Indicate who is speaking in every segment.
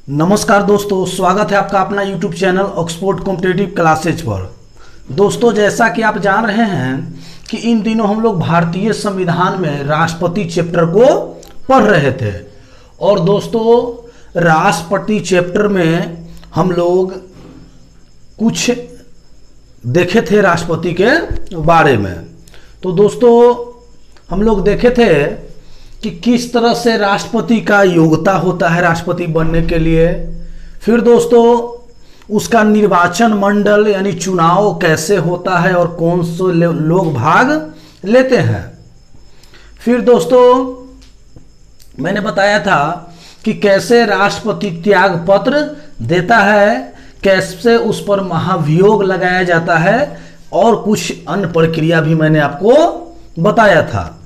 Speaker 1: नमस्कार दोस्तों, स्वागत है आपका अपना YouTube channel Oxford competitive classes पर। दोस्तों, जैसा कि आप जान रहे हैं कि इन दिनों हम लोग भारतीय संविधान में राष्ट्रपति चैप्टर को पढ़ रहे थे। और दोस्तों, राष्ट्रपति चैप्टर में हम लोग कुछ देखे थे राष्ट्रपति के बारे में। तो दोस्तों, हम लोग देखे थे कि किस तरह से राष्ट्रपति का योग्यता होता है राष्ट्रपति बनने के लिए। फिर दोस्तों, उसका निर्वाचन मंडल यानी चुनाव कैसे होता है और कौन से लोग भाग लेते हैं। फिर दोस्तों, मैंने बताया था कि कैसे राष्ट्रपति त्याग पत्र देता है, कैसे उस पर महाभियोग लगाया जाता है और कुछ अन्य प्रक्रिया भी मैंने आपको बताया था।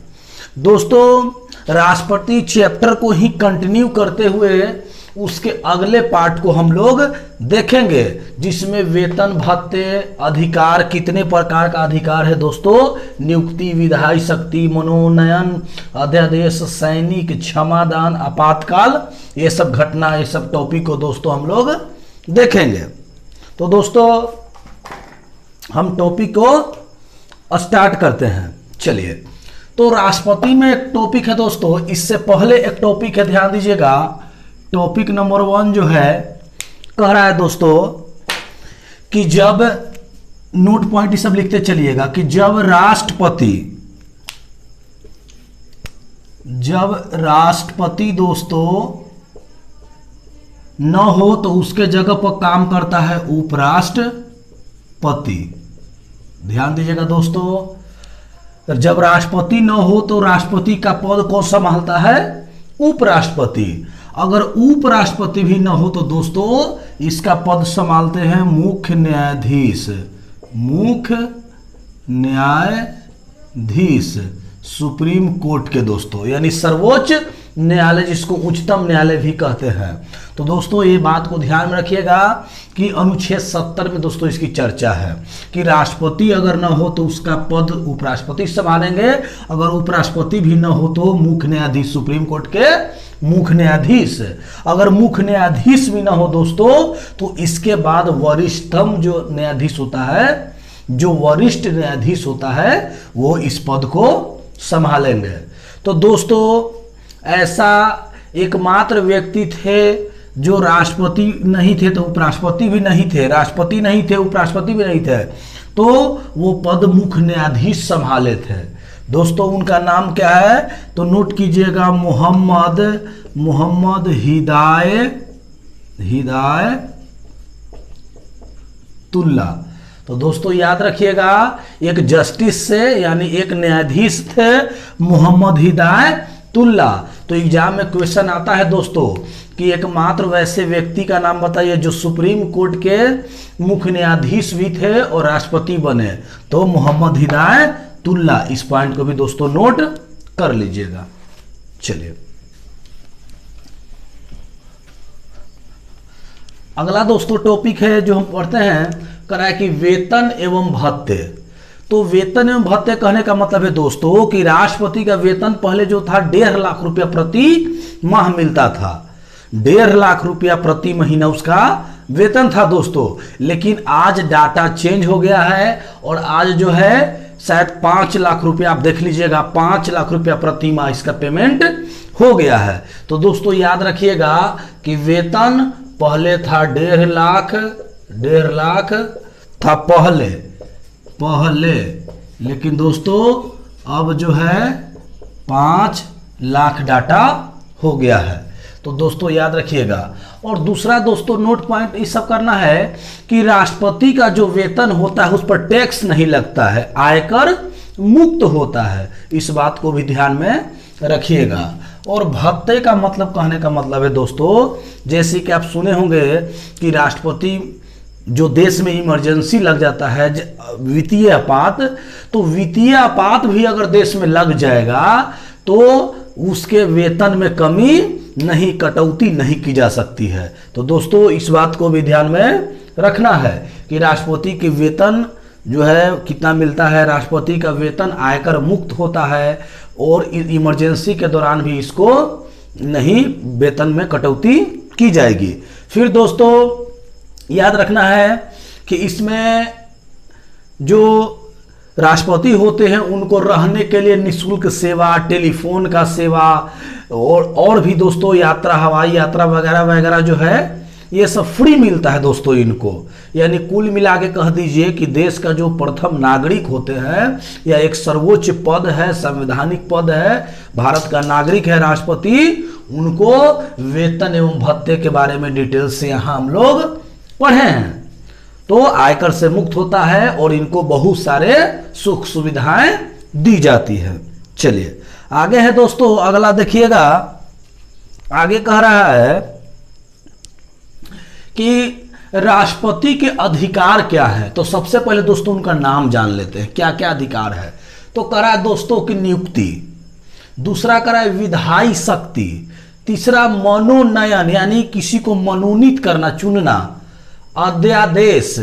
Speaker 1: दोस्तों, राष्ट्रपति चैप्टर को ही कंटिन्यू करते हुए उसके अगले पार्ट को हम लोग देखेंगे, जिसमें वेतन भत्ते, अधिकार, कितने प्रकार का अधिकार है दोस्तों, नियुक्ति, विधायी शक्ति, मनोनयन, अध्यादेश, सैनिक, क्षमादान, आपातकाल, ये सब घटना, ये सब टॉपिक को दोस्तों हम लोग देखेंगे। तो दोस्तों, हम टॉपिक को स्टार्ट करते हैं। चलिए, तो राष्ट्रपति में एक टॉपिक है दोस्तों, इससे पहले एक टॉपिक है, ध्यान दीजिएगा। टॉपिक नंबर 1 जो है कह रहा है दोस्तों कि जब, नोट पॉइंट ये सब लिखते चलिएगा, कि जब राष्ट्रपति दोस्तों न हो तो उसके जगह पर काम करता है उपराष्ट्रपति। ध्यान दीजिएगा दोस्तों, जब राष्ट्रपति न हो तो राष्ट्रपति का पद कौन संभालता है? उपराष्ट्रपति। अगर उपराष्ट्रपति भी न हो तो दोस्तों इसका पद संभालते हैं मुख्य न्यायाधीश। मुख्य न्यायाधीश सुप्रीम कोर्ट के दोस्तों, यानी सर्वोच्च न्यायालय, जिसको उच्चतम न्यायालय भी कहते हैं। तो दोस्तों, ये बात को ध्यान में रखिएगा कि अनुच्छेद 70 में दोस्तों इसकी चर्चा है कि राष्ट्रपति अगर न हो तो उसका पद उपराष्ट्रपति संभालेंगे, अगर उपराष्ट्रपति भी न हो तो मुख्य न्यायाधीश, सुप्रीम कोर्ट के मुख्य न्यायाधीश। अगर मुख्य न्यायाधीश भी न हो दोस्तों तो इसके बाद वरिष्ठतम जो न्यायाधीश होता है, जो वरिष्ठ न्यायाधीश होता है, वो इस पद को संभालेंगे। तो दोस्तों, ऐसा एकमात्र व्यक्ति थे जो राष्ट्रपति नहीं थे तो उपराष्ट्रपति भी नहीं थे, राष्ट्रपति नहीं थे उपराष्ट्रपति भी नहीं थे, तो वो पद मुख्य न्यायाधीश संभाले थे दोस्तों। उनका नाम क्या है तो नोट कीजिएगा, मोहम्मद हिदायतुल्लाह। तो दोस्तों याद रखिएगा, एक जस्टिस से यानी एक न्यायाधीश थे मोहम्मद हिदायतुल्लाह। तो एग्जाम में क्वेश्चन आता है दोस्तों कि एकमात्र वैसे व्यक्ति का नाम बताइए जो सुप्रीम कोर्ट के मुख्य न्यायाधीश भी थे और राष्ट्रपति बने, तो मोहम्मद हिदायतुल्लाह। इस पॉइंट को भी दोस्तों नोट कर लीजिएगा। चलिए, अगला दोस्तों टॉपिक है जो हम पढ़ते हैं, कह रहा है कि वेतन एवं भत्ते। तो वेतन एवं भत्ते कहने का मतलब है दोस्तों कि राष्ट्रपति का वेतन पहले जो था 1.5 लाख रुपया प्रति माह मिलता था। 1.5 लाख रुपया प्रति महीना उसका वेतन था दोस्तों। लेकिन आज डाटा चेंज हो गया है और आज जो है शायद 5 लाख रुपया, आप देख लीजिएगा, 5 लाख रुपया प्रति माह इसका पेमेंट हो गया है। तो दोस्तों याद रखिएगा कि वेतन पहले था 1.5 लाख था पहले, लेकिन दोस्तों अब जो है 5 लाख डाटा हो गया है। तो दोस्तों याद रखिएगा। और दूसरा दोस्तों नोट पॉइंट इस सब करना है कि राष्ट्रपति का जो वेतन होता है उस पर टैक्स नहीं लगता है, आयकर मुक्त होता है। इस बात को भी ध्यान में रखिएगा। और भत्ते का मतलब, कहने का मतलब है दोस्तों, जैसे कि आप सुने होंगे कि राष्ट्रपति जो देश में इमरजेंसी लग जाता है, वित्तीय आपात, तो वित्तीय आपात भी अगर देश में लग जाएगा तो उसके वेतन में कमी नहीं, कटौती नहीं की जा सकती है। तो दोस्तों इस बात को भी ध्यान में रखना है कि राष्ट्रपति के वेतन जो है कितना मिलता है। राष्ट्रपति का वेतन आयकर मुक्त होता है और इमरजेंसी के दौरान भी इसको नहीं, वेतन में कटौती की जाएगी। फिर दोस्तों याद रखना है कि इसमें जो राष्ट्रपति होते हैं उनको रहने के लिए निःशुल्क सेवा, टेलीफोन का सेवा और भी दोस्तों यात्रा, हवाई यात्रा वगैरह वगैरह जो है ये सब फ्री मिलता है दोस्तों इनको। यानी कुल मिला के कह दीजिए कि देश का जो प्रथम नागरिक होते हैं या एक सर्वोच्च पद है, संवैधानिक पद है, भारत का नागरिक है राष्ट्रपति, उनको वेतन एवं भत्ते के बारे में डिटेल से यहाँ हम लोग पढ़े हैं। तो आयकर से मुक्त होता है और इनको बहुत सारे सुख सुविधाएं दी जाती है। चलिए आगे है दोस्तों, अगला देखिएगा, आगे कह रहा है कि राष्ट्रपति के अधिकार क्या है। तो सबसे पहले दोस्तों उनका नाम जान लेते हैं, क्या क्या अधिकार है। तो कह रहा है दोस्तों की नियुक्ति, दूसरा कह रहा है विधायी शक्ति, तीसरा मनोनयन यानी किसी को मनोनीत करना, चुनना, अध्यादेश,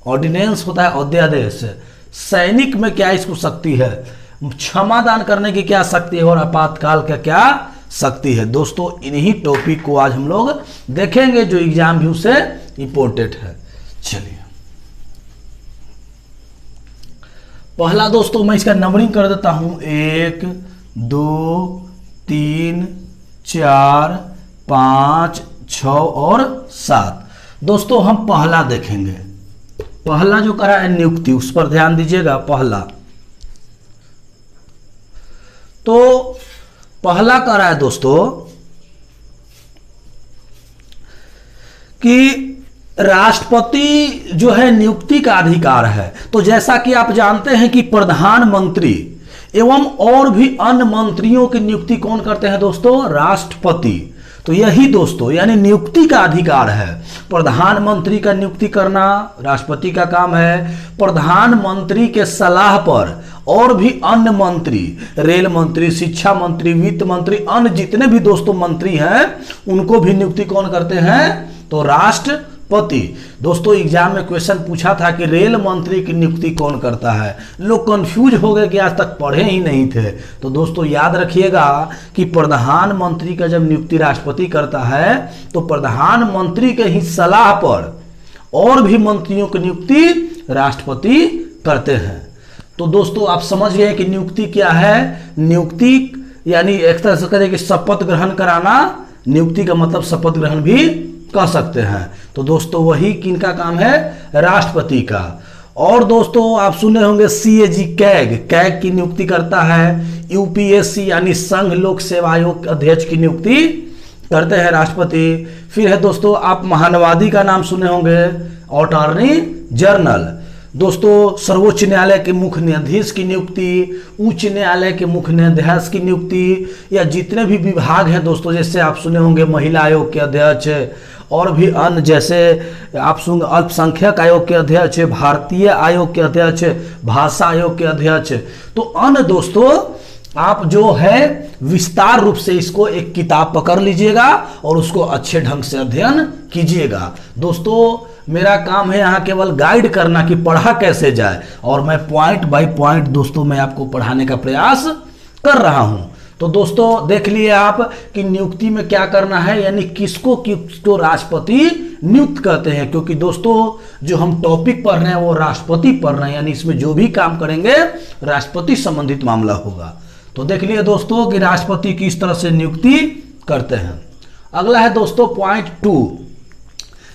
Speaker 1: ऑर्डिनेंस होता है अध्यादेश, सैनिक में क्या इसको शक्ति है, क्षमादान करने की क्या शक्ति है और आपातकाल का क्या शक्ति है। दोस्तों इन्हीं टॉपिक को आज हम लोग देखेंगे जो एग्जाम व्यू से इंपॉर्टेंट है। चलिए पहला दोस्तों मैं इसका नंबरिंग कर देता हूं, 1 2 3 4 5 6 और 7। दोस्तों हम पहला देखेंगे, पहला जो करा है नियुक्ति, उस पर ध्यान दीजिएगा। पहला तो पहला करा है दोस्तों कि राष्ट्रपति जो है नियुक्ति का अधिकार है। तो जैसा कि आप जानते हैं कि प्रधानमंत्री एवं और भी अन्य मंत्रियों की नियुक्ति कौन करते हैं दोस्तों, राष्ट्रपति। तो यही दोस्तों यानी नियुक्ति का अधिकार है। प्रधानमंत्री का नियुक्ति करना राष्ट्रपति का काम है। प्रधानमंत्री के सलाह पर और भी अन्य मंत्री, रेल मंत्री, शिक्षा मंत्री, वित्त मंत्री, अन्य जितने भी दोस्तों मंत्री हैं उनको भी नियुक्ति कौन करते हैं, तो राष्ट्रपति। दोस्तों एग्जाम में क्वेश्चन पूछा था कि रेल मंत्री की नियुक्ति कौन करता है, लोग कंफ्यूज हो गए कि आज तक पढ़े ही नहीं थे। तो दोस्तों याद रखिएगा कि प्रधानमंत्री का जब नियुक्ति राष्ट्रपति करता है तो प्रधानमंत्री के ही सलाह पर और भी मंत्रियों की नियुक्ति राष्ट्रपति करते हैं। तो दोस्तों आप समझ गए कि नियुक्ति क्या है। नियुक्ति यानी एक तरह से करें कि शपथ ग्रहण कराना, नियुक्ति का मतलब शपथ ग्रहण भी कह सकते हैं। तो दोस्तों वही किनका काम है, राष्ट्रपति का। और दोस्तों आप सुने होंगे CAG, कैग की नियुक्ति करता है। UPSC यानी संघ लोक सेवा आयोग अध्यक्ष की नियुक्ति करते हैं राष्ट्रपति। फिर है दोस्तों आप महानवादी का नाम सुने होंगे, अटॉर्नी जनरल। दोस्तों सर्वोच्च न्यायालय के मुख्य न्यायाधीश की नियुक्ति, उच्च न्यायालय के मुख्य न्यायाधीश की नियुक्ति, या जितने भी विभाग हैं दोस्तों, जैसे आप सुने होंगे महिला आयोग के अध्यक्ष और भी अन्य, जैसे आप सुनेंगे अल्पसंख्यक आयोग के अध्यक्ष, भारतीय आयोग के अध्यक्ष, भाषा आयोग के अध्यक्ष। तो अन्य दोस्तों आप जो है विस्तार रूप से इसको एक किताब पकड़ लीजिएगा और उसको अच्छे ढंग से अध्ययन कीजिएगा। दोस्तों मेरा काम है यहाँ केवल गाइड करना कि पढ़ा कैसे जाए, और मैं पॉइंट बाय पॉइंट दोस्तों मैं आपको पढ़ाने का प्रयास कर रहा हूँ। तो दोस्तों देख लिए आप कि नियुक्ति में क्या करना है, यानी किसको राष्ट्रपति नियुक्त करते हैं। क्योंकि दोस्तों जो हम टॉपिक पढ़ रहे हैं वो राष्ट्रपति पढ़ रहे हैं, यानी इसमें जो भी काम करेंगे राष्ट्रपति संबंधित मामला होगा। तो देख लिए दोस्तों कि राष्ट्रपति किस तरह से नियुक्ति करते हैं। अगला है दोस्तों पॉइंट 2,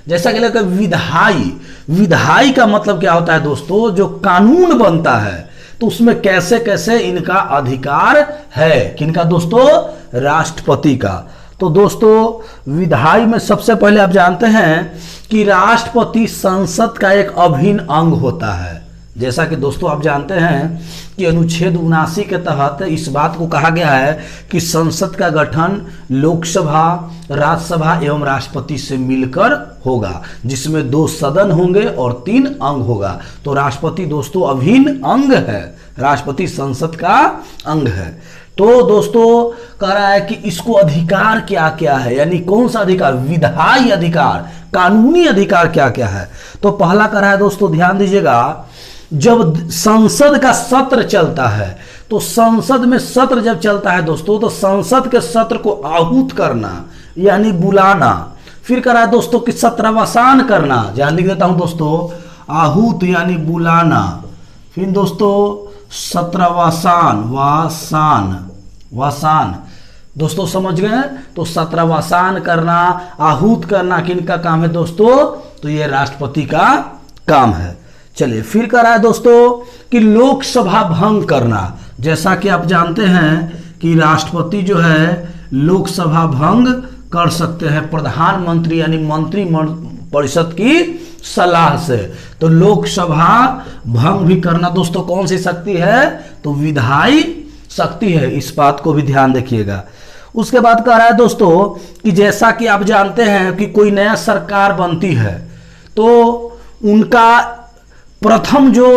Speaker 1: जैसा कि लगता है विधायी। विधायी का मतलब क्या होता है दोस्तों, जो कानून बनता है तो उसमें कैसे कैसे इनका अधिकार है, किनका दोस्तों, राष्ट्रपति का। तो दोस्तों विधायी में सबसे पहले आप जानते हैं कि राष्ट्रपति संसद का एक अभिन्न अंग होता है। जैसा कि दोस्तों आप जानते हैं कि अनुच्छेद 79 के तहत इस बात को कहा गया है कि संसद का गठन लोकसभा, राज्यसभा एवं राष्ट्रपति से मिलकर होगा, जिसमें 2 सदन होंगे और 3 अंग होगा। तो राष्ट्रपति दोस्तों अभिन्न अंग है, राष्ट्रपति संसद का अंग है। तो दोस्तों कह रहा है कि इसको अधिकार क्या क्या है, यानी कौन सा अधिकार, विधायी अधिकार, कानूनी अधिकार क्या क्या है। तो पहला कह रहा है दोस्तों ध्यान दीजिएगा, जब संसद का सत्र चलता है, तो संसद में सत्र जब चलता है दोस्तों, तो संसद के सत्र को आहूत करना यानी बुलाना फिर करा है दोस्तों कि सत्रवसान करना, जहां लिख देता हूं दोस्तों आहूत यानी बुलाना। फिर दोस्तों सत्रवसान वासान दोस्तों समझ गए। तो सत्रवसान करना, आहूत करना किनका काम है दोस्तों? तो ये राष्ट्रपति का काम है। चलिए फिर करा है दोस्तों कि लोकसभा भंग करना। जैसा कि आप जानते हैं कि राष्ट्रपति जो है लोकसभा भंग कर सकते हैं प्रधानमंत्री यानी मंत्री परिषद की सलाह से। तो लोकसभा भंग भी करना दोस्तों कौन सी शक्ति है? तो विधायी शक्ति है, इस बात को भी ध्यान रखिएगा। उसके बाद कह रहा है दोस्तों कि जैसा कि आप जानते हैं कि कोई नया सरकार बनती है तो उनका प्रथम जो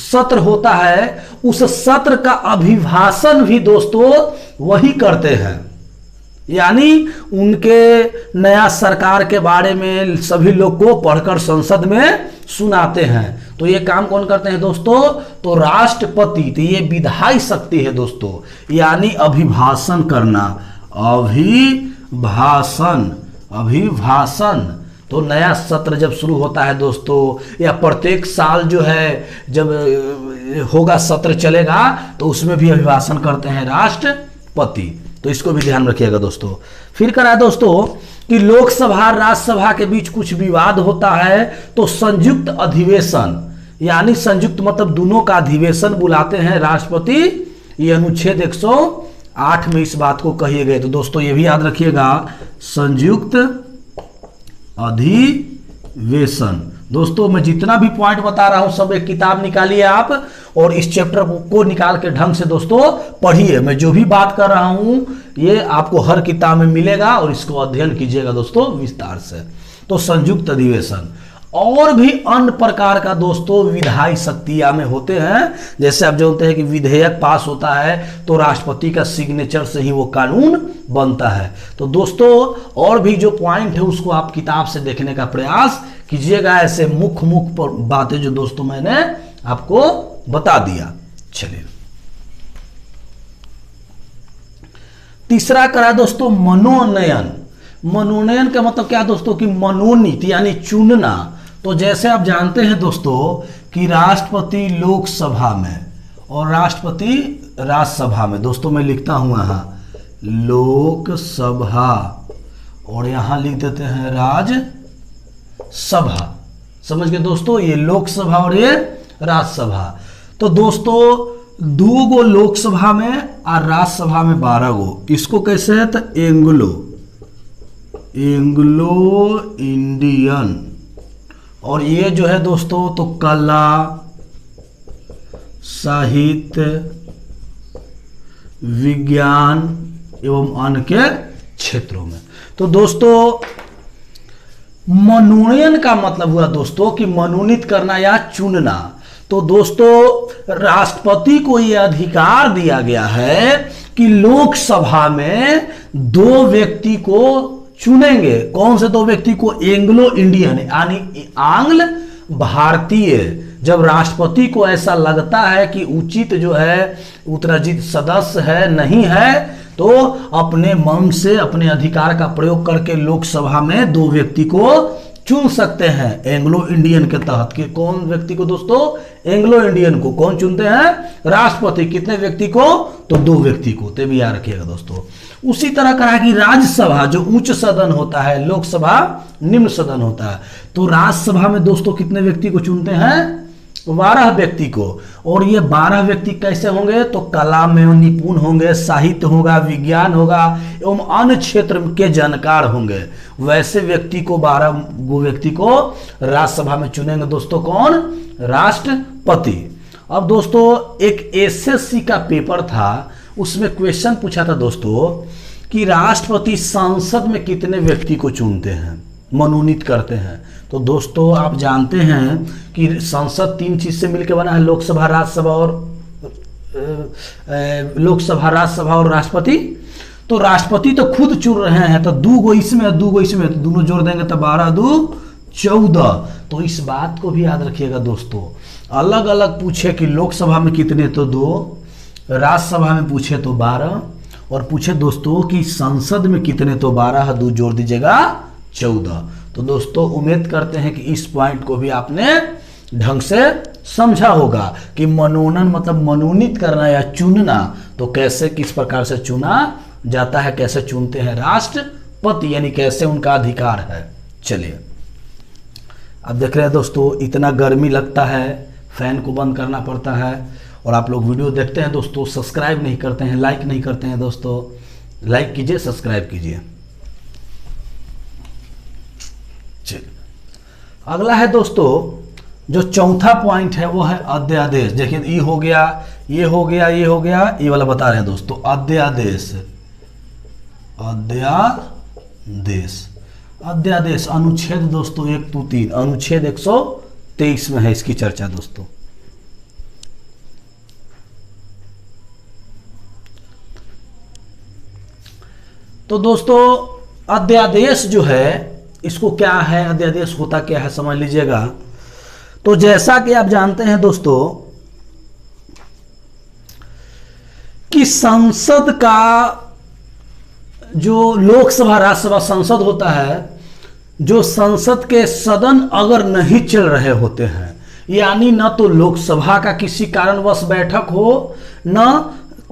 Speaker 1: सत्र होता है उस सत्र का अभिभाषण भी दोस्तों वही करते हैं, यानी उनके नया सरकार के बारे में सभी लोग को पढ़कर संसद में सुनाते हैं। तो ये काम कौन करते हैं दोस्तों? तो राष्ट्रपति। तो ये विधायी शक्ति है दोस्तों, यानी अभिभाषण करना। अभिभाषण तो नया सत्र जब शुरू होता है दोस्तों, या प्रत्येक साल जो है जब होगा सत्र चलेगा तो उसमें भी अभिभाषण करते हैं राष्ट्रपति। तो इसको भी ध्यान रखिएगा दोस्तों। फिर करा है दोस्तों कि लोकसभा राज्यसभा के बीच कुछ विवाद होता है तो संयुक्त अधिवेशन, यानी संयुक्त मतलब दोनों का अधिवेशन बुलाते हैं राष्ट्रपति। ये अनुच्छेद 108 में इस बात को कहिए गए। तो दोस्तों ये भी याद रखिएगा, संयुक्त अधिवेशन। दोस्तों मैं जितना भी पॉइंट बता रहा हूं सब एक किताब निकालिए आप और इस चैप्टर को निकाल के ढंग से दोस्तों पढ़िए। मैं जो भी बात कर रहा हूं ये आपको हर किताब में मिलेगा और इसको अध्ययन कीजिएगा दोस्तों विस्तार से। तो संयुक्त अधिवेशन और भी अन्य प्रकार का दोस्तों विधायी शक्तियां में होते हैं। जैसे आप जानते हैं कि विधेयक पास होता है तो राष्ट्रपति का सिग्नेचर से ही वो कानून बनता है। तो दोस्तों और भी जो पॉइंट है उसको आप किताब से देखने का प्रयास कीजिएगा। ऐसे मुख्य बातें जो दोस्तों मैंने आपको बता दिया। चलिए तीसरा करा दोस्तों मनोनयन। मनोनयन का मतलब क्या दोस्तों? कि मनोनीत यानी चुनना। तो जैसे आप जानते हैं दोस्तों कि राष्ट्रपति लोकसभा में और राष्ट्रपति राज्यसभा में, दोस्तों मैं लिखता हूं यहां लोकसभा और यहां लिख देते हैं राज्यसभा। समझ गए दोस्तों, ये लोकसभा और ये राज्यसभा। तो दोस्तों 2 गो लोकसभा में और राज्यसभा में 12 गो। इसको कैसे है? तो एंग्लो इंडियन। और ये जो है दोस्तों तो कला, साहित्य, विज्ञान एवं अन्य के क्षेत्रों में। तो दोस्तों मनोनयन का मतलब हुआ दोस्तों कि मनोनीत करना या चुनना। तो दोस्तों राष्ट्रपति को यह अधिकार दिया गया है कि लोकसभा में 2 व्यक्ति को चुनेंगे। कौन से 2 व्यक्ति को? एंग्लो इंडियन यानी आंग्ल भारतीय। जब राष्ट्रपति को ऐसा लगता है कि उचित जो है उत्तराधिकारी सदस्य है नहीं है तो अपने मन से अपने अधिकार का प्रयोग करके लोकसभा में 2 व्यक्ति को चुन सकते हैं एंग्लो इंडियन के तहत। कि कौन व्यक्ति को दोस्तों? एंग्लो इंडियन को। कौन चुनते हैं? राष्ट्रपति। कितने व्यक्ति को? तो 2 व्यक्ति को। तो भी याद रखिएगा दोस्तों। उसी तरह कहा कि राज्यसभा जो उच्च सदन होता है, लोकसभा निम्न सदन होता है। तो राज्यसभा में दोस्तों कितने व्यक्ति को चुनते हैं? 12 व्यक्ति को। और ये 12 व्यक्ति कैसे होंगे? तो कला में निपुण होंगे, साहित्य होगा, विज्ञान होगा एवं अन्य क्षेत्र के जानकार होंगे। वैसे व्यक्ति को 12 व्यक्ति को राज्यसभा में चुनेंगे दोस्तों। कौन? राष्ट्रपति। अब दोस्तों एक एसएससी का पेपर था, उसमें क्वेश्चन पूछा था दोस्तों कि राष्ट्रपति संसद में कितने व्यक्ति को चुनते हैं, मनोनीत करते हैं। तो दोस्तों आप जानते हैं कि संसद 3 चीज से मिलकर बना है, लोकसभा, राज्यसभा और राष्ट्रपति। तो राष्ट्रपति तो खुद चुन रहे हैं, तो 2 गो इसमें 2 गो इसमें, तो दोनों जोड़ देंगे तो 12 2 14। तो इस बात को भी याद रखिएगा दोस्तों। अलग अलग पूछे कि लोकसभा में कितने, तो 2, राज्यसभा में पूछे तो 12 और पूछे दोस्तों कि संसद में कितने, तो 12, 2 जोड़ दीजिएगा 14। तो दोस्तों उम्मीद करते हैं कि इस पॉइंट को भी आपने ढंग से समझा होगा कि मनोनयन मतलब मनोनीत करना या चुनना, तो कैसे किस प्रकार से चुना जाता है, कैसे चुनते हैं राष्ट्रपति, यानी कैसे उनका अधिकार है। चलिए अब देख रहे हैं दोस्तों, इतना गर्मी लगता है, फैन को बंद करना पड़ता है, और आप लोग वीडियो देखते हैं दोस्तों, सब्सक्राइब नहीं करते हैं, लाइक नहीं करते हैं दोस्तों। लाइक कीजिए, सब्सक्राइब कीजिए। चलिए अगला है दोस्तों, जो चौथा पॉइंट है वो है अध्यादेश। देखिए ये हो गया, ये हो गया, ये हो गया, ये वाला बता रहे हैं दोस्तों, अध्यादेश। अध्यादेश, अध्यादेश अनुच्छेद दोस्तों 123, अनुच्छेद 123 में है इसकी चर्चा दोस्तों। तो दोस्तों अध्यादेश जो है, इसको क्या है, अध्यादेश होता क्या है समझ लीजिएगा। तो जैसा कि आप जानते हैं दोस्तों कि संसद का जो लोकसभा, राज्यसभा, संसद होता है, जो संसद के सदन अगर नहीं चल रहे होते हैं, यानी न तो लोकसभा का किसी कारणवश बैठक हो, न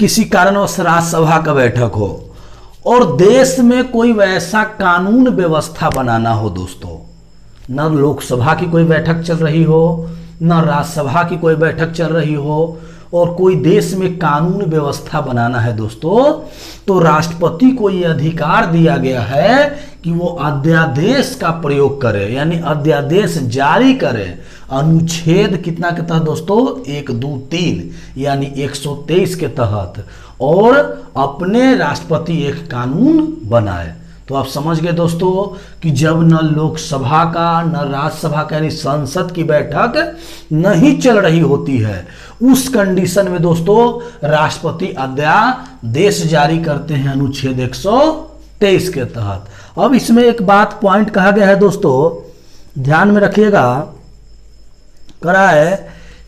Speaker 1: किसी कारणवश राज्यसभा का बैठक हो, और देश में कोई वैसा कानून व्यवस्था बनाना हो दोस्तों, न लोकसभा की कोई बैठक चल रही हो, न राज्यसभा की कोई बैठक चल रही हो, और कोई देश में कानून व्यवस्था बनाना है दोस्तों, तो राष्ट्रपति को यह अधिकार दिया गया है कि वो अध्यादेश का प्रयोग करे, यानी अध्यादेश जारी करे। अनुच्छेद कितना के तहत दोस्तों, 123 यानी 123 के तहत, और अपने राष्ट्रपति एक कानून बनाए। तो आप समझ गए दोस्तों कि जब न लोकसभा का न राज्यसभा का यानी संसद की बैठक नहीं चल रही होती है, उस कंडीशन में दोस्तों राष्ट्रपति अध्यादेश जारी करते हैं अनुच्छेद 123 के तहत। अब इसमें एक बात पॉइंट कहा गया है दोस्तों, ध्यान में रखिएगा, करा है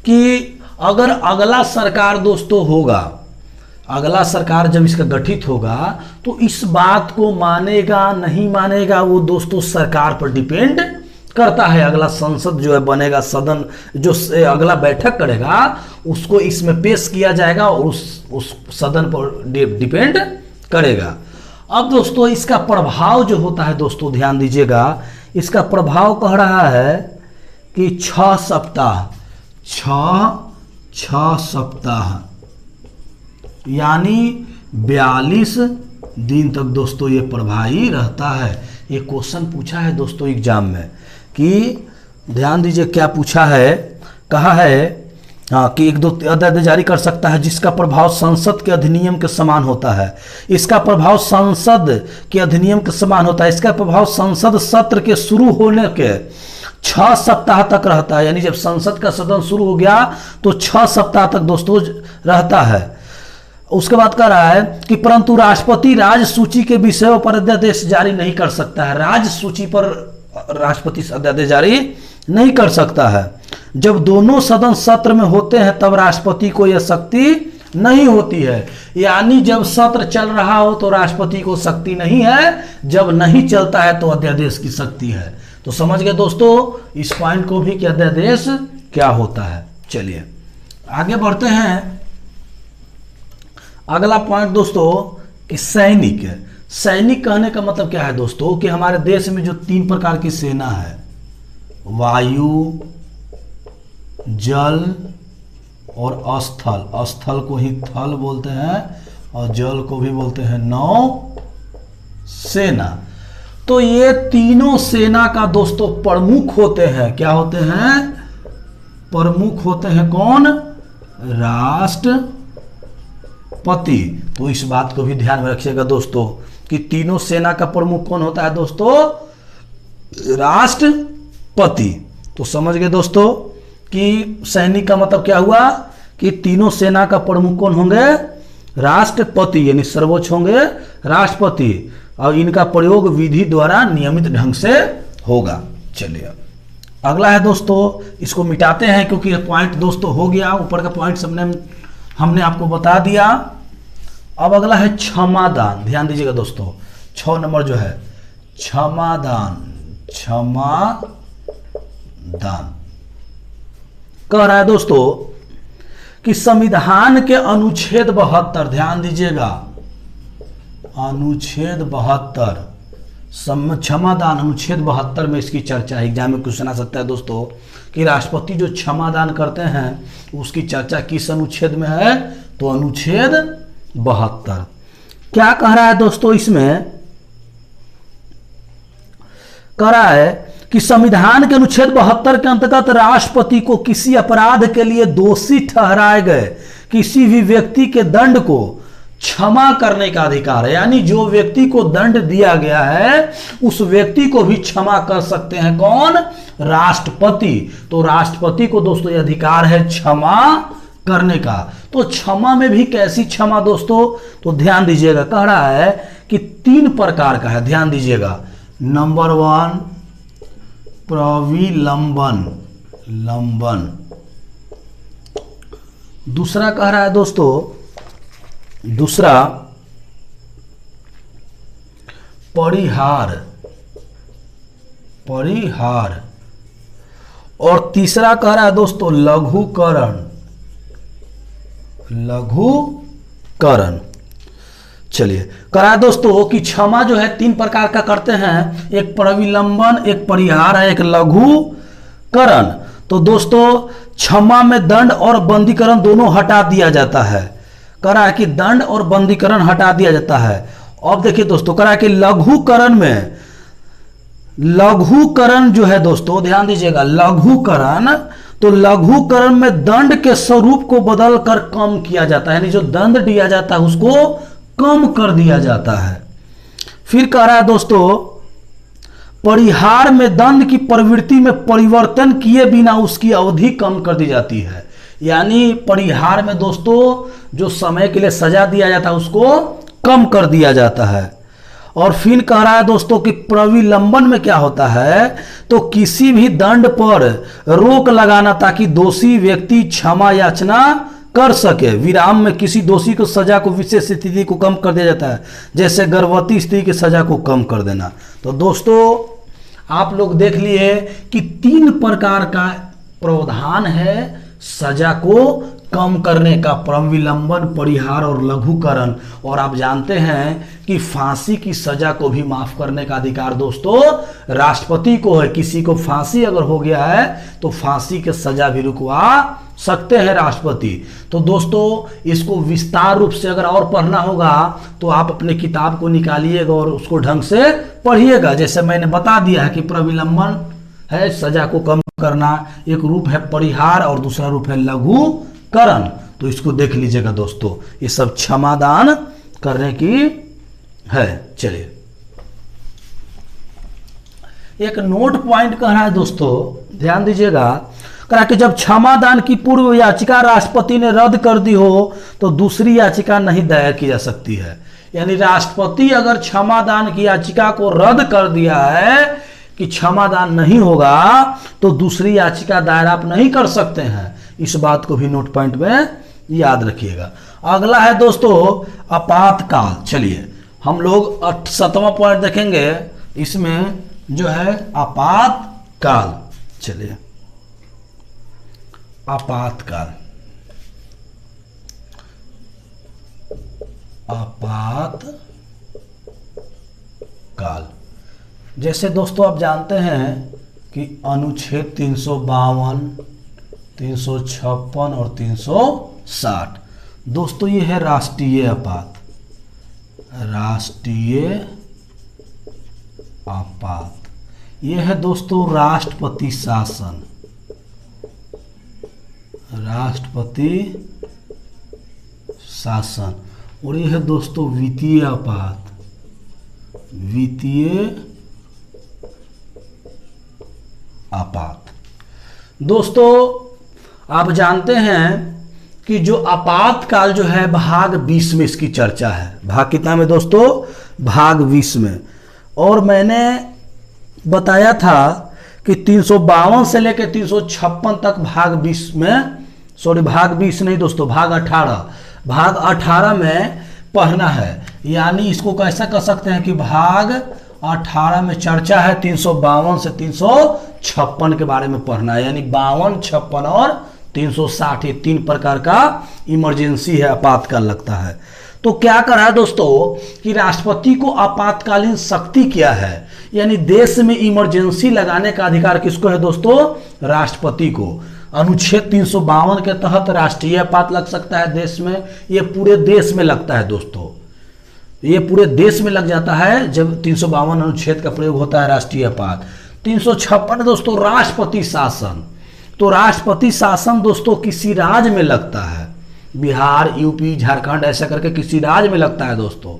Speaker 1: कि अगर अगला सरकार दोस्तों होगा, अगला सरकार जब इसका गठित होगा, तो इस बात को मानेगा नहीं मानेगा वो दोस्तों सरकार पर डिपेंड करता है। अगला संसद जो है बनेगा, सदन जो अगला बैठक करेगा उसको इसमें पेश किया जाएगा और उस सदन पर डिपेंड करेगा। अब दोस्तों इसका प्रभाव जो होता है दोस्तों ध्यान दीजिएगा, इसका प्रभाव कह रहा है कि 6 सप्ताह, 6 सप्ताह यानी 42 दिन तक दोस्तों ये प्रभावी रहता है। ये क्वेश्चन पूछा है दोस्तों एग्जाम में, कि ध्यान दीजिए क्या पूछा है, कहा है कि 1-2 अध्यादेश जारी कर सकता है जिसका प्रभाव संसद के अधिनियम के समान होता है। इसका प्रभाव संसद के अधिनियम के समान होता है। इसका प्रभाव संसद सत्र के शुरू होने के 6 सप्ताह तक रहता है, यानी जब संसद का सदन शुरू हो गया तो 6 सप्ताह तक दोस्तों रहता है। उसके बाद कह रहा है कि परंतु राष्ट्रपति राज्य सूची के विषयों पर अध्यादेश जारी नहीं कर सकता है। राज्य सूची पर राष्ट्रपति अध्यादेश जारी नहीं कर सकता है। जब दोनों सदन सत्र में होते हैं तब राष्ट्रपति को यह शक्ति नहीं होती है, यानी जब सत्र चल रहा हो तो राष्ट्रपति को शक्ति नहीं है, जब नहीं चलता है तो अध्यादेश की शक्ति है। तो समझ गए दोस्तों इस पॉइंट को भी कि अध्यादेश क्या होता है। चलिए आगे बढ़ते हैं। अगला पॉइंट दोस्तों कि सैनिक। सैनिक कहने का मतलब क्या है दोस्तों, कि हमारे देश में जो 3 प्रकार की सेना है, वायु, जल और स्थल। स्थल को ही थल बोलते हैं और जल को भी बोलते हैं नौ सेना। तो ये तीनों सेना का दोस्तों प्रमुख होते हैं। क्या होते हैं? प्रमुख होते हैं कौन? राष्ट्रपति। तो इस बात को भी ध्यान में रखिएगा दोस्तों कि तीनों सेना का प्रमुख कौन होता है दोस्तों? राष्ट्रपति। तो समझ गए दोस्तों कि सैनिक का मतलब क्या हुआ कि तीनों सेना का प्रमुख कौन होंगे? राष्ट्रपति, यानी सर्वोच्च होंगे राष्ट्रपति, और इनका प्रयोग विधि द्वारा नियमित ढंग से होगा। चलिए अगला है दोस्तों, इसको मिटाते हैं क्योंकि पॉइंट दोस्तों हो गया, ऊपर का पॉइंट हमने आपको बता दिया। अब अगला है क्षमादान। ध्यान दीजिएगा दोस्तों, 6 नंबर जो है क्षमादान, क्षमादान कह रहा है दोस्तों कि संविधान के अनुच्छेद 72, ध्यान दीजिएगा, अनुच्छेद 72, क्षमादान अनुच्छेद 72 में इसकी चर्चा है। एग्जाम में क्वेश्चन आ सकता है दोस्तों कि राष्ट्रपति जो क्षमादान करते हैं उसकी चर्चा किस अनुच्छेद में है, तो अनुच्छेद 72। क्या कह रहा है दोस्तों, इसमें कह रहा है कि संविधान के अनुच्छेद 72 के अंतर्गत राष्ट्रपति को किसी अपराध के लिए दोषी ठहराए गए किसी भी व्यक्ति के दंड को क्षमा करने का अधिकार है। यानी जो व्यक्ति को दंड दिया गया है उस व्यक्ति को भी क्षमा कर सकते हैं, कौन, राष्ट्रपति। तो राष्ट्रपति को दोस्तों यह अधिकार है क्षमा करने का। तो क्षमा में भी कैसी क्षमा दोस्तों, तो ध्यान दीजिएगा, कह रहा है कि 3 प्रकार का है, ध्यान दीजिएगा। नंबर 1 प्रविलंबन, लंबन। दूसरा कह रहा है दोस्तों, दूसरा परिहार, परिहार। और तीसरा कह रहा है दोस्तों लघुकरण, लघुकरण। चलिए, कह रहा है दोस्तों कि क्षमा जो है 3 प्रकार का करते हैं, एक प्रविलंबन, एक परिहार है, एक लघुकरण। तो दोस्तों क्षमा में दंड और बंदीकरण दोनों हटा दिया जाता है। कह रहा है कि दंड और बंदीकरण हटा दिया जाता है। अब देखिए दोस्तों, कह रहा है कि लघुकरण में, लघुकरण जो है दोस्तों ध्यान दीजिएगा, लघुकरण, तो लघुकरण में दंड के स्वरूप को बदलकर कम किया जाता है, यानी जो दंड दिया जाता है उसको कम कर दिया जाता है। फिर कह रहा है दोस्तों परिहार में दंड की प्रवृत्ति में परिवर्तन किए बिना उसकी अवधि कम कर दी जाती है। यानी परिहार में दोस्तों जो समय के लिए सजा दिया जाता है उसको कम कर दिया जाता है। और फिर कह रहा है दोस्तों कि प्रविलंबन में क्या होता है, तो किसी भी दंड पर रोक लगाना ताकि दोषी व्यक्ति क्षमा याचना कर सके। विराम में किसी दोषी को सजा को विशेष स्थिति को कम कर दिया जाता है, जैसे गर्भवती स्त्री की सजा को कम कर देना। तो दोस्तों आप लोग देख लिए कि 3 प्रकार का प्रावधान है सजा को कम करने का, प्रविलंबन, परिहार और लघुकरण। और आप जानते हैं कि फांसी की सजा को भी माफ करने का अधिकार दोस्तों राष्ट्रपति को है। किसी को फांसी अगर हो गया है तो फांसी की सजा भी रुकवा सकते हैं राष्ट्रपति। तो दोस्तों इसको विस्तार रूप से अगर और पढ़ना होगा तो आप अपने किताब को निकालिएगा और उसको ढंग से पढ़िएगा। जैसे मैंने बता दिया है कि प्रविलंबन है सजा को कम करना, एक रूप है परिहार और दूसरा रूप है लघुकरण। तो इसको देख लीजिएगा दोस्तों, ये सब क्षमादान करने की है। चलिए एक नोट पॉइंट कह रहा है दोस्तों, ध्यान दीजिएगा, कह रहा कि जब क्षमादान की पूर्व याचिका राष्ट्रपति ने रद्द कर दी हो तो दूसरी याचिका नहीं दायर की जा सकती है। यानी राष्ट्रपति अगर क्षमादान की याचिका को रद्द कर दिया है कि क्षमादान नहीं होगा तो दूसरी याचिका दायर आप नहीं कर सकते हैं। इस बात को भी नोट पॉइंट में याद रखिएगा। अगला है दोस्तों आपातकाल। चलिए हम लोग 7वां पॉइंट देखेंगे, इसमें जो है आपातकाल। चलिए आपातकाल, आपातकाल जैसे दोस्तों आप जानते हैं कि अनुच्छेद 352, 356 और 360 दोस्तों ये है राष्ट्रीय आपात, राष्ट्रीय आपात। ये है दोस्तों राष्ट्रपति शासन, राष्ट्रपति शासन। और ये है दोस्तों वित्तीय आपात, वित्तीय आपात। दोस्तों आप जानते हैं कि जो आपातकाल जो है भाग 20 में इसकी चर्चा है। भाग कितना में दोस्तों? भाग 20 में। और मैंने बताया था कि 352 से लेकर 356 तक भाग 20 में, सॉरी भाग 20 नहीं दोस्तों, भाग 18, भाग 18 में पढ़ना है। यानी इसको कैसा कर सकते हैं कि भाग 18 में चर्चा है 352 से 356 के बारे में पढ़ना है, यानी 52, 56 और 360 ये 3 प्रकार का इमरजेंसी है, आपातकाल लगता है। तो क्या करा है दोस्तों कि राष्ट्रपति को आपातकालीन शक्ति क्या है, यानी देश में इमरजेंसी लगाने का अधिकार किसको है दोस्तों? राष्ट्रपति को। अनुच्छेद 352 के तहत राष्ट्रीय आपात लग सकता है देश में, ये पूरे देश में लगता है दोस्तों, ये पूरे देश में लग जाता है जब 352 अनुच्छेद का प्रयोग होता है राष्ट्रीय आपात। 356 दोस्तों राष्ट्रपति शासन, तो राष्ट्रपति शासन दोस्तों किसी राज्य में लगता है, बिहार, यूपी, झारखंड ऐसा करके किसी राज्य में लगता है दोस्तों।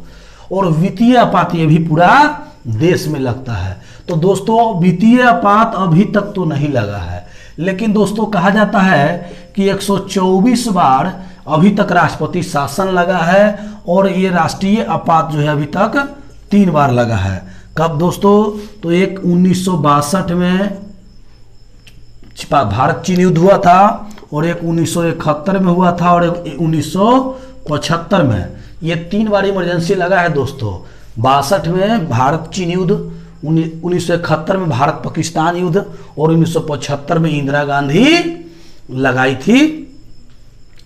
Speaker 1: और वित्तीय आपात ये भी पूरा देश में लगता है। तो दोस्तों वित्तीय आपात अभी तक तो नहीं लगा है, लेकिन दोस्तों कहा जाता है कि 124 बार अभी तक राष्ट्रपति शासन लगा है, और ये राष्ट्रीय आपात जो है अभी तक 3 बार लगा है। कब दोस्तों? तो एक 1962 में भारत चीन युद्ध हुआ था, और एक 1971 में हुआ था, और एक 1975 में। ये 3 बार इमरजेंसी लगा है दोस्तों। 62 में भारत चीन युद्ध, 1971 में भारत पाकिस्तान युद्ध, और 1975 में इंदिरा गांधी लगाई थी।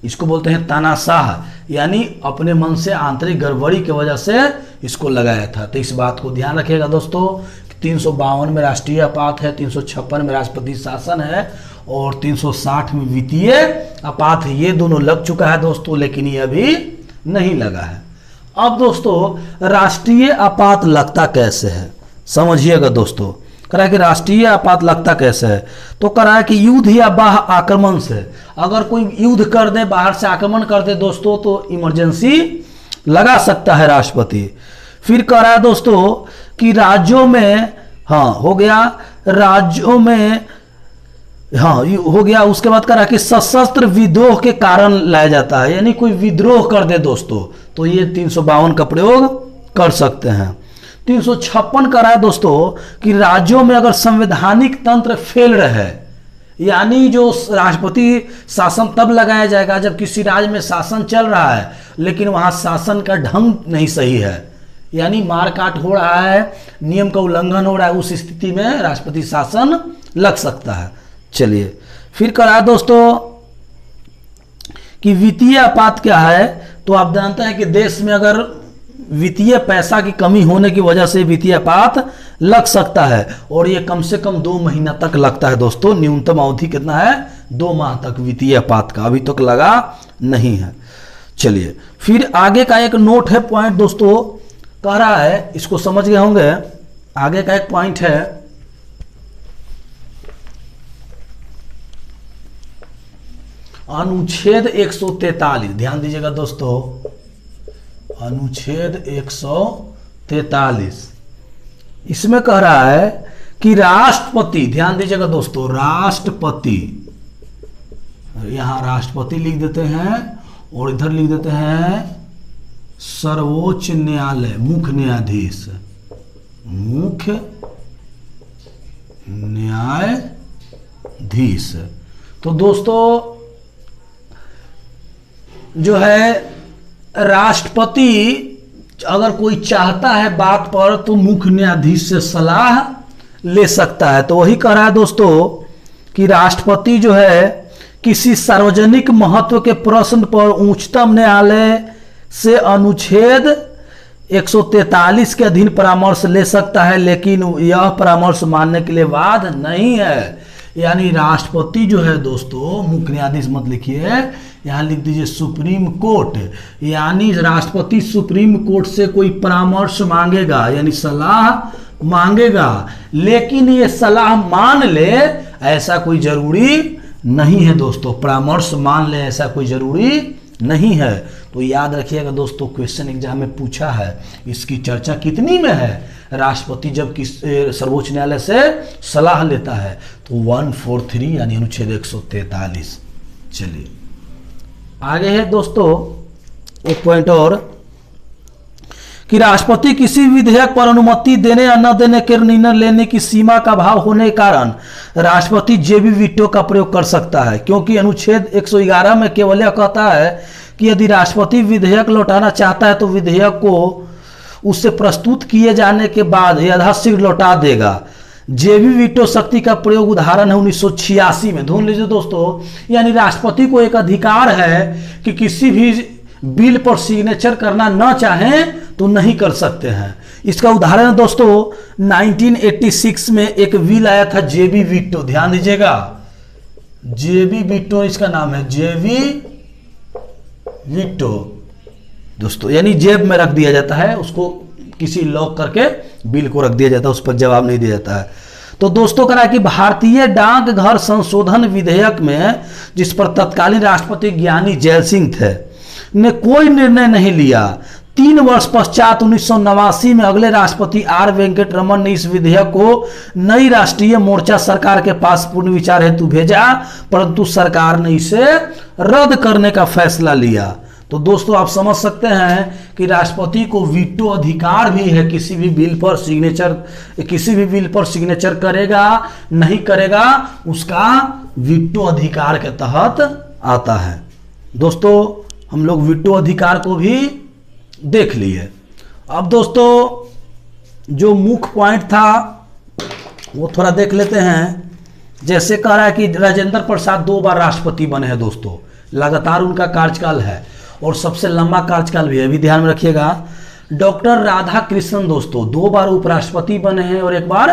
Speaker 1: इसको बोलते हैं तानाशाह, यानी अपने मन से आंतरिक गड़बड़ी की वजह से इसको लगाया था। तो इस बात को ध्यान रखिएगा दोस्तों, 352 में राष्ट्रीय आपात है, 356 में राष्ट्रपति शासन है, और 360 में वित्तीय आपात है। ये दोनों लग चुका है दोस्तों, लेकिन ये अभी नहीं लगा है। अब दोस्तों राष्ट्रीय आपात लगता कैसे है समझिएगा दोस्तों। करा कि राष्ट्रीय आपात लगता कैसे है, तो करा कि युद्ध या बाह्य आक्रमण से, अगर कोई युद्ध कर दे, बाहर से आक्रमण कर दे दोस्तों, तो इमरजेंसी लगा सकता है राष्ट्रपति। फिर करा दोस्तों कि राज्यों में, हाँ हो गया, राज्यों में हाँ हो गया। उसके बाद करा कि सशस्त्र विद्रोह के कारण लाया जाता है, यानी कोई विद्रोह कर दे दोस्तों, तो ये 352 का प्रयोग कर सकते हैं। 356 करा है दोस्तों कि राज्यों में अगर संवैधानिक तंत्र फेल रहे, यानी जो राष्ट्रपति शासन तब लगाया जाएगा जब किसी राज्य में शासन चल रहा है, लेकिन वहां शासन का ढंग नहीं सही है, यानी मारकाट हो रहा है, नियम का उल्लंघन हो रहा है, उस स्थिति में राष्ट्रपति शासन लग सकता है। चलिए फिर करा दोस्तों कि वित्तीय आपात क्या है, तो आप जानते हैं कि देश में अगर वित्तीय पैसा की कमी होने की वजह से वित्तीय आपात लग सकता है, और ये कम से कम 2 महीना तक लगता है दोस्तों। न्यूनतम अवधि कितना है? 2 माह तक वित्तीय आपात का, अभी तक लगा नहीं है। चलिए फिर आगे का एक नोट है, पॉइंट दोस्तों कह रहा है, इसको समझ गए होंगे। आगे का एक पॉइंट है, अनुच्छेद 143, ध्यान दीजिएगा दोस्तों, अनुच्छेद 143 इसमें कह रहा है कि राष्ट्रपति, ध्यान दीजिएगा दोस्तों, राष्ट्रपति, यहां राष्ट्रपति लिख देते हैं और इधर लिख देते हैं सर्वोच्च न्यायालय, मुख्य न्यायाधीश, मुख्य न्यायाधीश। तो दोस्तों जो है राष्ट्रपति अगर कोई चाहता है बात पर तो मुख्य न्यायाधीश से सलाह ले सकता है। तो वही कह रहा है दोस्तों कि राष्ट्रपति जो है किसी सार्वजनिक महत्व के प्रश्न पर उच्चतम न्यायालय से अनुच्छेद 143 के अधीन परामर्श ले सकता है, लेकिन यह परामर्श मानने के लिए बाध नहीं है। यानी राष्ट्रपति जो है दोस्तों, मुख्य न्यायाधीश मत लिखिए, यहाँ लिख दीजिए सुप्रीम कोर्ट, यानी राष्ट्रपति सुप्रीम कोर्ट से कोई परामर्श मांगेगा, यानी सलाह मांगेगा, लेकिन ये सलाह मान ले ऐसा कोई जरूरी नहीं है दोस्तों। परामर्श मान ले ऐसा कोई जरूरी नहीं है। तो याद रखिएगा दोस्तों, क्वेश्चन एग्जाम में पूछा है, इसकी चर्चा कितनी में है? राष्ट्रपति जब किस सर्वोच्च न्यायालय से सलाह लेता है तो 143 यानी अनुच्छेद 143। चलिए आगे है दोस्तों एक पॉइंट और, कि राष्ट्रपति किसी विधेयक पर अनुमति देने या न देने के निर्णय लेने की सीमा का अभाव होने के कारण राष्ट्रपति जेबी वीटो का प्रयोग कर सकता है, क्योंकि अनुच्छेद 111 में केवल यह कहता है कि यदि राष्ट्रपति विधेयक लौटाना चाहता है तो विधेयक को उससे प्रस्तुत किए जाने के बाद यथाशीघ्र लौटा देगा। जेबी वीटो शक्ति का प्रयोग उदाहरण है 1986 में। ढूंढ लीजिए दोस्तों, यानी राष्ट्रपति को एक अधिकार है कि किसी भी बिल पर सिग्नेचर करना न चाहें तो नहीं कर सकते हैं। इसका उदाहरण दोस्तों 1986 में एक बिल आया था जेबी वीटो, ध्यान दीजिएगा, जेबी वीटो इसका नाम है, जेबी वीटो दोस्तों, यानी जेब में रख दिया जाता है, उसको किसी लॉक करके बिल को रख दिया जाता है, उस पर जवाब नहीं दिया जाता है। तो दोस्तों कह रहा है कि भारतीय डाकघर संशोधन विधेयक में, जिस पर तत्कालीन राष्ट्रपति ज्ञानी जैल सिंह थे, ने कोई निर्णय नहीं लिया। 3 वर्ष पश्चात 1989 में अगले राष्ट्रपति आर वेंकट रमन ने इस विधेयक को नई राष्ट्रीय मोर्चा सरकार के पास पूर्ण विचार हेतु भेजा, परंतु सरकार ने इसे रद्द करने का फैसला लिया। तो दोस्तों आप समझ सकते हैं कि राष्ट्रपति को वीटो अधिकार भी है, किसी भी बिल पर सिग्नेचर करेगा नहीं करेगा उसका वीटो अधिकार के तहत आता है। दोस्तों हम लोग वीटो अधिकार को भी देख लिए। अब दोस्तों जो मुख्य पॉइंट था वो थोड़ा देख लेते हैं। जैसे कह रहा है कि राजेंद्र प्रसाद 2 बार राष्ट्रपति बने हैं दोस्तों, लगातार उनका कार्यकाल है और सबसे लंबा कार्यकाल भी है, भी ध्यान में रखिएगा। डॉक्टर राधा कृष्णन दोस्तों 2 बार उपराष्ट्रपति बने हैं और 1 बार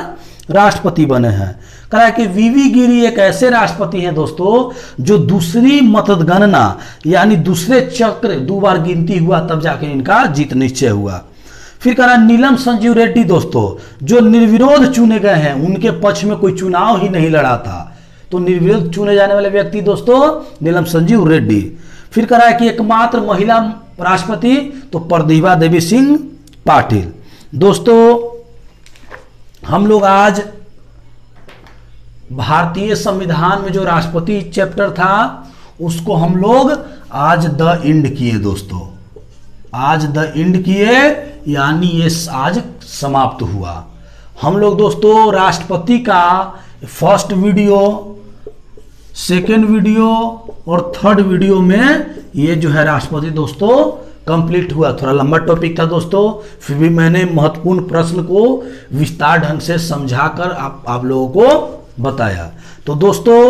Speaker 1: राष्ट्रपति बने हैं। कह रहा है कि वीवी गिरी एक ऐसे राष्ट्रपति हैं दोस्तों जो दूसरी मतगणना यानी दूसरे चक्र 2 बार गिनती हुआ तब जाके इनका जीत निश्चय हुआ। फिर कह रहा नीलम संजीव रेड्डी दोस्तों जो निर्विरोध चुने गए हैं, उनके पक्ष में कोई चुनाव ही नहीं लड़ा था, तो निर्विरोध चुने जाने वाले व्यक्ति दोस्तों नीलम संजीव रेड्डी। फिर कह रहा है कि एकमात्र महिला राष्ट्रपति तो प्रतिभा देवी सिंह पाटिल। दोस्तों हम लोग आज भारतीय संविधान में जो राष्ट्रपति चैप्टर था उसको हम लोग आज द एंड किए दोस्तों, आज द एंड किए, यानी ये आज समाप्त हुआ। हम लोग दोस्तों राष्ट्रपति का फर्स्ट वीडियो, सेकेंड वीडियो और थर्ड वीडियो में ये जो है राष्ट्रपति दोस्तों कंप्लीट हुआ। थोड़ा लंबा टॉपिक था दोस्तों, फिर भी मैंने महत्वपूर्ण प्रश्न को विस्तार ढंग से समझाकर आप लोगों को बताया। तो दोस्तों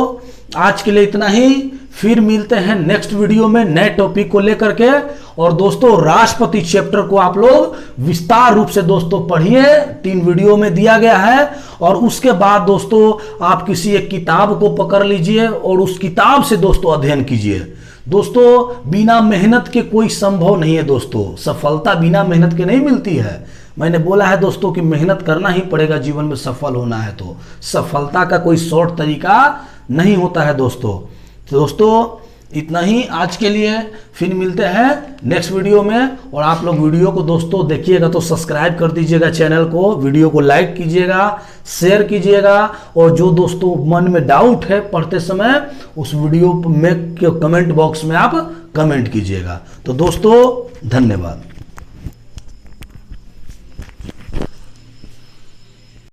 Speaker 1: आज के लिए इतना ही, फिर मिलते हैं नेक्स्ट वीडियो में नए टॉपिक को लेकर के। और दोस्तों राष्ट्रपति चैप्टर को आप लोग विस्तार रूप से दोस्तों पढ़िए, 3 वीडियो में दिया गया है। और उसके बाद दोस्तों आप किसी एक किताब को पकड़ लीजिए और उस किताब से दोस्तों अध्ययन कीजिए। दोस्तों बिना मेहनत के कोई संभव नहीं है दोस्तों, सफलता बिना मेहनत के नहीं मिलती है। मैंने बोला है दोस्तों कि मेहनत करना ही पड़ेगा जीवन में सफल होना है, तो सफलता का कोई शॉर्ट तरीका नहीं होता है दोस्तों। तो दोस्तों इतना ही आज के लिए, फिर मिलते हैं नेक्स्ट वीडियो में। और आप लोग वीडियो को दोस्तों देखिएगा तो सब्सक्राइब कर दीजिएगा चैनल को, वीडियो को लाइक कीजिएगा, शेयर कीजिएगा। और जो दोस्तों मन में डाउट है पढ़ते समय उस वीडियो में कमेंट बॉक्स में आप कमेंट कीजिएगा। तो दोस्तों धन्यवाद।